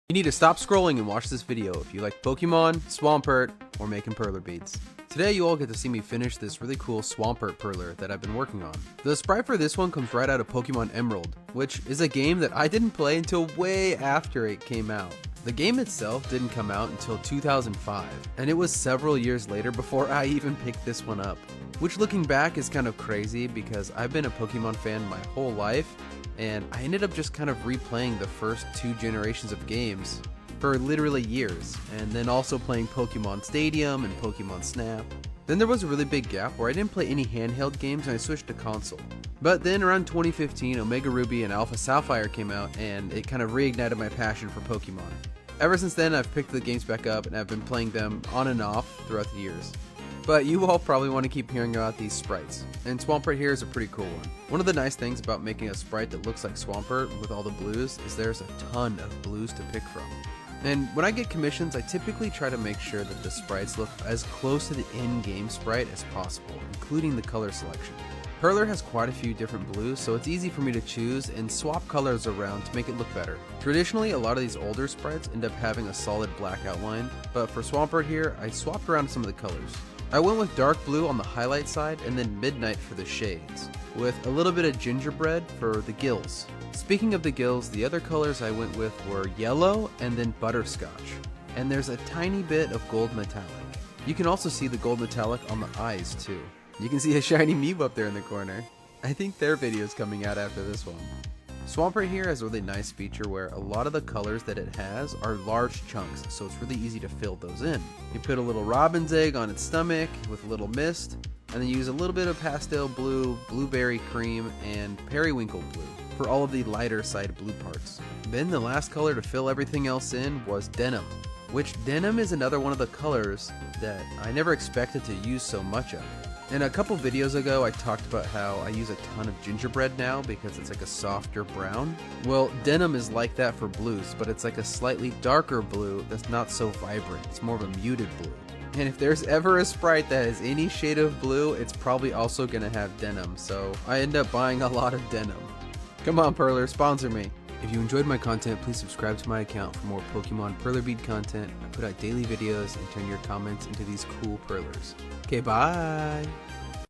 You need to stop scrolling and watch this video if you like Pokemon, Swampert, or making Perler beads. Today you all get to see me finish this really cool Swampert Perler that I've been working on. The sprite for this one comes right out of Pokémon Emerald, which is a game that I didn't play until way after it came out. The game itself didn't come out until 2005, and it was several years later before I even picked this one up. Which looking back is kind of crazy because I've been a Pokemon fan my whole life, and I ended up just kind of replaying the first two generations of games for literally years, and then also playing Pokemon Stadium and Pokemon Snap. Then there was a really big gap where I didn't play any handheld games and I switched to console. But then around 2015, Omega Ruby and Alpha Sapphire came out and it kind of reignited my passion for Pokemon. Ever since then, I've picked the games back up and I've been playing them on and off throughout the years. But you all probably want to keep hearing about these sprites, and Swampert here is a pretty cool one. One of the nice things about making a sprite that looks like Swampert with all the blues is there's a ton of blues to pick from. And when I get commissions, I typically try to make sure that the sprites look as close to the in-game sprite as possible, including the color selection. Perler has quite a few different blues, so it's easy for me to choose and swap colors around to make it look better. Traditionally, a lot of these older sprites end up having a solid black outline, but for Swampert here, I swapped around some of the colors. I went with dark blue on the highlight side and then midnight for the shades, with a little bit of gingerbread for the gills. Speaking of the gills, the other colors I went with were yellow and then butterscotch, and there's a tiny bit of gold metallic. You can also see the gold metallic on the eyes too. You can see a shiny Mew up there in the corner. I think their video is coming out after this one. Swampert here has a really nice feature where a lot of the colors that it has are large chunks, so it's really easy to fill those in. You put a little robin's egg on its stomach with a little mist, and then use a little bit of pastel blue, blueberry cream, and periwinkle blue for all of the lighter side blue parts. Then the last color to fill everything else in was denim, which denim is another one of the colors that I never expected to use so much of. And a couple videos ago I talked about how I use a ton of gingerbread now because it's like a softer brown. Well, denim is like that for blues, but it's like a slightly darker blue that's not so vibrant. It's more of a muted blue. And if there's ever a sprite that has any shade of blue, it's probably also gonna have denim, so I end up buying a lot of denim. Come on Perler, sponsor me. If you enjoyed my content, please subscribe to my account for more Pokemon Perler Bead content. I put out daily videos and turn your comments into these cool Perlers. Okay, bye!